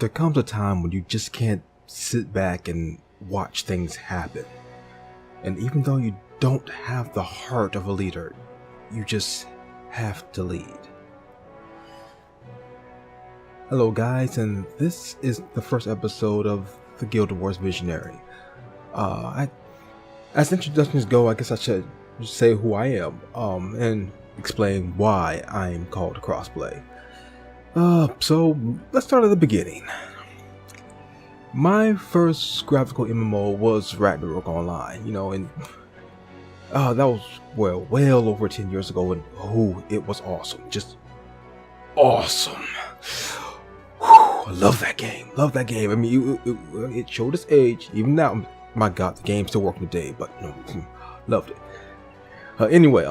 there comes a time when you just can't sit back and watch things happen. And even though you don't have the heart of a leader, you just have to lead. Hello guys, and this is the first episode of the Guild Wars Visionary. As introductions go, I guess I should say who I am, and explain why I am called Crossplay. So let's start at the beginning. My first graphical MMO was Ragnarok Online, and that was well over 10 years ago, and it was awesome, just awesome. I love that game. I mean, it showed its age. Even now, my God, the game's still working today. But loved it. Anyway,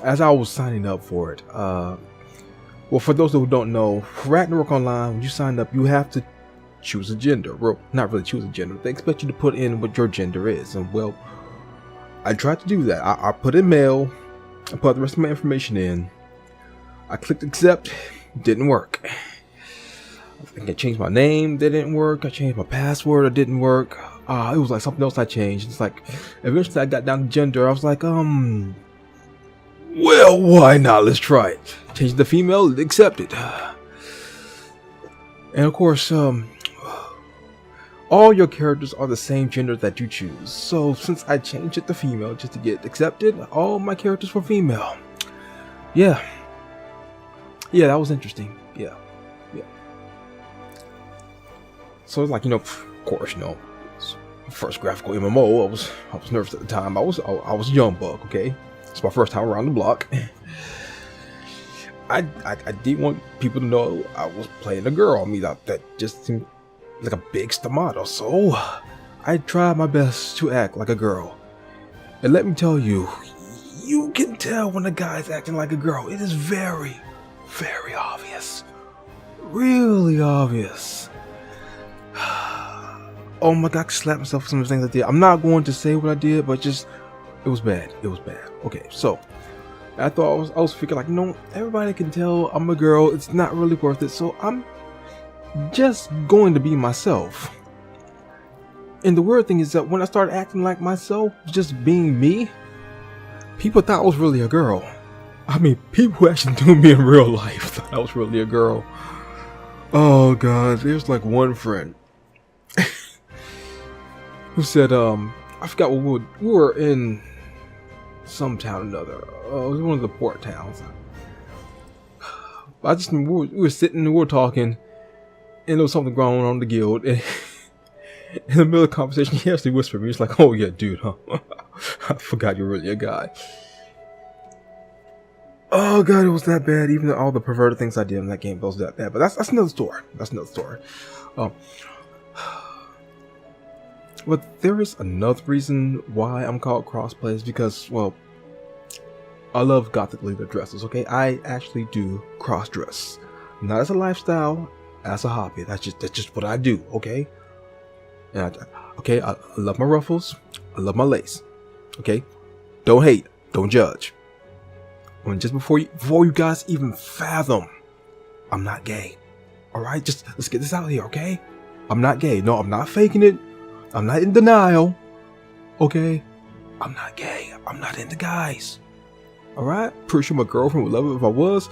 as I was signing up for it, well, for those who don't know, for Ragnarok Online, when you sign up, you have to choose a gender. Well, not really choose a gender. They expect you to put in what your gender is, and well, I tried to do that. I put in male. I put the rest of my information in. I clicked accept. Didn't work. I think I changed my name, that didn't work. I changed my password, it didn't work. It was like something else I changed. It's like, eventually I got down to gender. I was like, well, why not? Let's try it. Changed the female, accepted. And of course, all your characters are the same gender that you choose. So since I changed it to female just to get accepted, all my characters were female. Yeah, that was interesting. Yeah. So it's like, of course, first graphical MMO. I was nervous at the time. I was a young buck. Okay, it's my first time around the block. I didn't want people to know I was playing a girl. I mean, that just seemed like a big stigmata. So I tried my best to act like a girl. And let me tell you, you can tell when a guy's acting like a girl. It is very, very obvious. Really obvious. Oh my God, I slapped myself for some of the things I did. I'm not going to say what I did, but it was bad. It was bad. Okay, so I thought I was figuring like, everybody can tell I'm a girl. It's not really worth it. So I'm just going to be myself. And the weird thing is that when I started acting like myself, just being me, people thought I was really a girl. I mean, people who actually knew me in real life thought I was really a girl. Oh God, there's like one friend who said, I forgot what we were in some town or another. It was one of the port towns. We were sitting and we were talking, and there was something going on in the guild. And in the middle of the conversation, he actually whispered me, he's like, "Oh yeah, dude, huh? I forgot you're really a guy." Oh God, it was that bad. Even all the perverted things I did in that game was that bad. But that's another story. But there is another reason why I'm called Crossplay, is because, well, I love gothic leather dresses. Okay, I actually do cross dress, not as a lifestyle, as a hobby. That's just what I do. Okay, and I love my ruffles. I love my lace. Okay, don't hate, don't judge. When just before you guys even fathom, I'm not gay. All right, just let's get this out here. Okay, I'm not gay. No, I'm not faking it. I'm not in denial. Okay, I'm not gay. I'm not into guys. All right, pretty sure my girlfriend would love it if I was.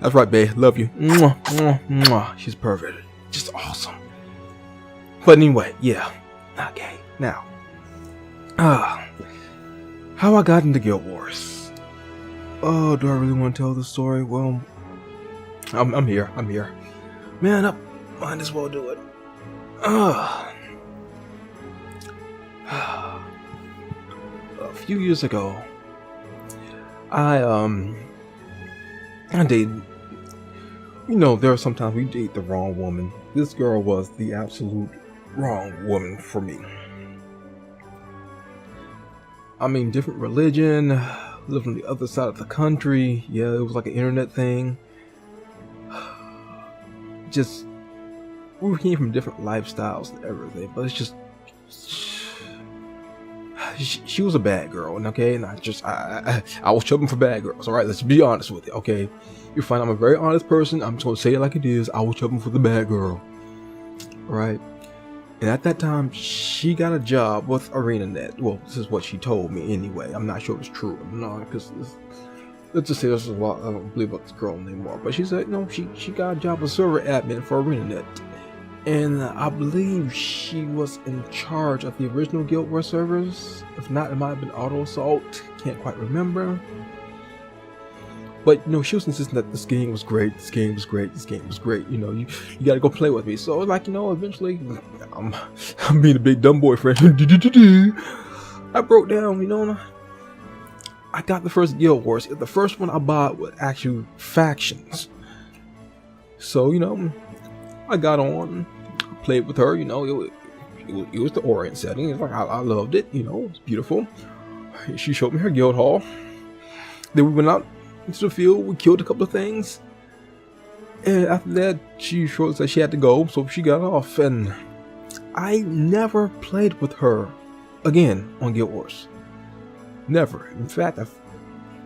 That's right, babe. Love you. Mwah, mwah, mwah. She's perfect. Just awesome. But anyway, yeah, not gay. Now, how I got into Guild Wars. Oh, do I really want to tell the story? Well, I'm here. Man up. Might as well do it. A few years ago, I dated. There are sometimes we date the wrong woman. This girl was the absolute wrong woman for me. I mean, different religion, lived on the other side of the country. Yeah, it was like an internet thing. Just, we came from different lifestyles and everything, but it's just she was a bad girl, and okay, and I was chubbing for bad girls. All right, let's be honest with it. Okay, you find I'm a very honest person. I'm just gonna say it like it is. I was chubbing for the bad girl. All right, and at that time, she got a job with ArenaNet. Well, this is what she told me anyway. I'm not sure it's true. No, because let's just say this is a lot. I don't believe about this girl anymore. But she said no. She got a job as server admin for ArenaNet. And I believe she was in charge of the original Guild Wars servers. If not, it might have been Auto Assault. Can't quite remember. But she was insisting that this game was great. This game was great. This game was great. You got to go play with me. So like eventually, I'm being a big dumb boyfriend. I broke down. I got the first Guild Wars. The first one I bought was actual factions. So I got on, played with her, it was the Orient setting. It's like I loved it, it was beautiful. She showed me her guild hall. Then we went out into the field, we killed a couple of things. And after that, she showed us that she had to go, so she got off. And I never played with her again on Guild Wars. Never. In fact, a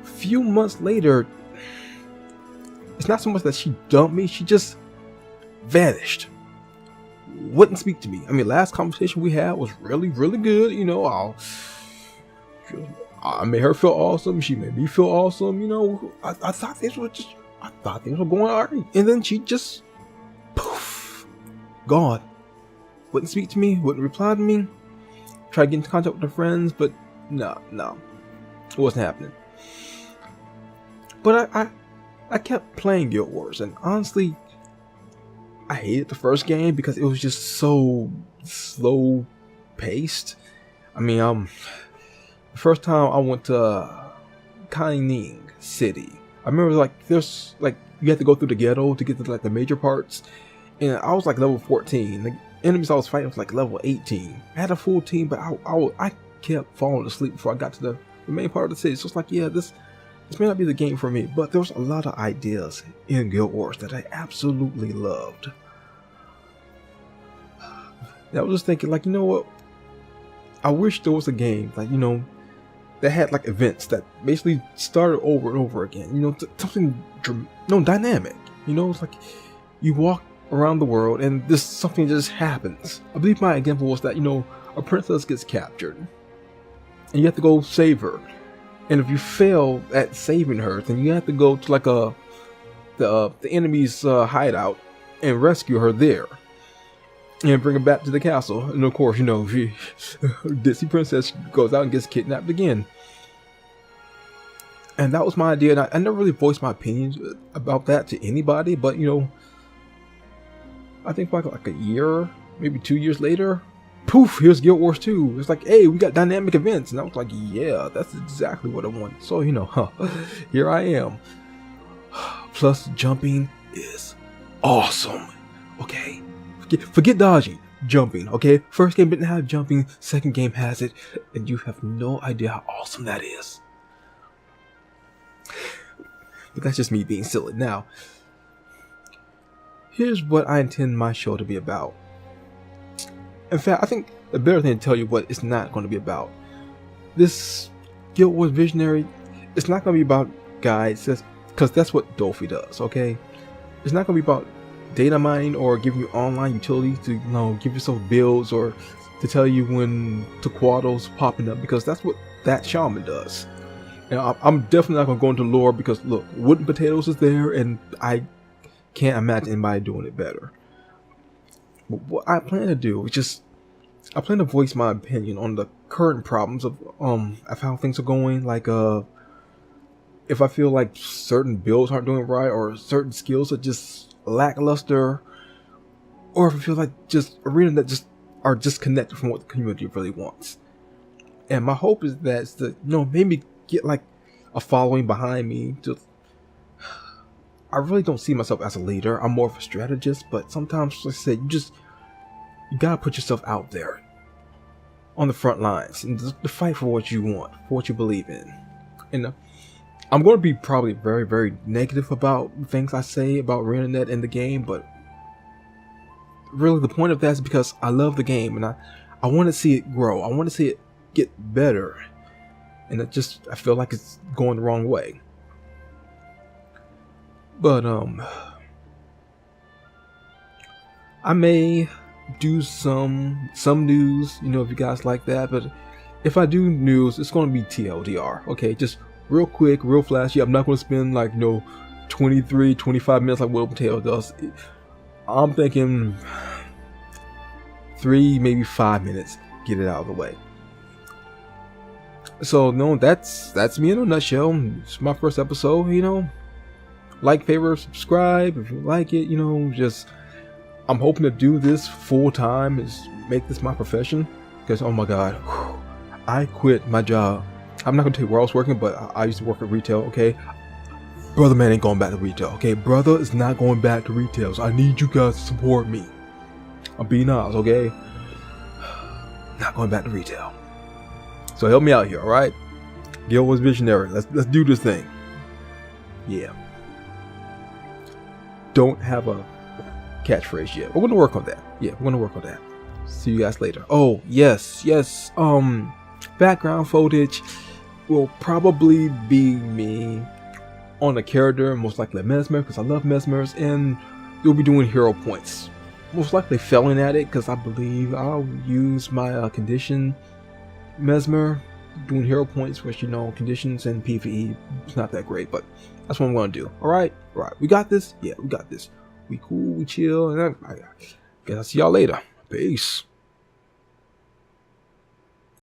few months later, it's not so much that she dumped me, she just vanished, wouldn't speak to me. I mean, last conversation we had was really, really good. I made her feel awesome. She made me feel awesome. I thought things were going alright, and then she just poof, gone. Wouldn't speak to me. Wouldn't reply to me. Tried to get into contact with her friends, but no, it wasn't happening. But I kept playing Guild Wars, and honestly, I hated the first game because it was just so slow paced. I mean, the first time I went to Kaining City, I remember there's you have to go through the ghetto to get to the major parts, and I was level 14. The enemies I was fighting was level 18. I had a full team, but I kept falling asleep before I got to the main part of the city. So it's this may not be the game for me, but there was a lot of ideas in Guild Wars that I absolutely loved. And I was just thinking, what? I wish there was a game, that had events that basically started over and over again. Something dynamic. It's you walk around the world and something just happens. I believe my example was that a princess gets captured, and you have to go save her. And if you fail at saving her, then you have to go to the enemy's hideout and rescue her there, and bring her back to the castle. And of course, Disney princess goes out and gets kidnapped again. And that was my idea. And I never really voiced my opinions about that to anybody. But I think like a year, maybe 2 years later, poof, here's Guild Wars 2. It's hey, we got dynamic events. And I was yeah, that's exactly what I want. So, here I am. Plus, jumping is awesome. Okay? Forget dodging. Jumping, okay? First game didn't have jumping. Second game has it. And you have no idea how awesome that is. But that's just me being silly. Now, here's what I intend my show to be about. In fact, I think the better thing to tell you what it's not going to be about. This Guild Wars Visionary, it's not going to be about guides, because that's what Dolphy does, okay? It's not going to be about data mining or giving you online utilities to give yourself builds or to tell you when Tequado's popping up, because that's what that shaman does. And I'm definitely not going to go into lore because, look, Wooden Potatoes is there, and I can't imagine anybody doing it better. But what I plan to do is I plan to voice my opinion on the current problems of how things are going. If I feel like certain builds aren't doing right, or certain skills are just lackluster, or if I feel like just arena that just are disconnected from what the community really wants. And my hope is that it's to maybe get a following behind me. I really don't see myself as a leader. I'm more of a strategist, but sometimes, like I said, you gotta put yourself out there on the front lines and to fight for what you want, for what you believe in. And I'm going to be probably very, very negative about things I say about ArenaNet and the game, but really the point of that is because I love the game and I want to see it grow. I want to see it get better, and I feel like it's going the wrong way. But I may do some news, you know, if you guys like that. But if I do news, it's gonna be TLDR. Okay, just real quick, real flashy. I'm not gonna spend like 23-25 minutes like Will Tail does. I'm thinking 3, maybe 5 minutes, get it out of the way. So no, that's me in a nutshell. It's my first episode, you know. Like, favorite, subscribe if you like it, you know. Just, I'm hoping to do this full time, is make this my profession, because oh my god, I quit my job. I'm not gonna tell you where I was working, but I used to work at retail. Okay, brother man ain't going back to retail. Okay, brother is not going back to retail, so I need you guys to support me. I'm being honest, okay? Not going back to retail. So help me out here, all right? Gil was visionary. Let's do this thing. Yeah. Don't have a catchphrase yet. We're gonna work on that. Yeah, we're gonna work on that. See you guys later. Oh yes. Background footage will probably be me on a character, most likely Mesmer, because I love Mesmers, and you'll be doing hero points. Most likely failing at it, because I believe I'll use my condition Mesmer, doing hero points, which, you know, conditions and PvE, it's not that great, but that's what I'm gonna do. Alright, we got this. Yeah, we got this. We cool, we chill, and I guess I'll see y'all later. Peace.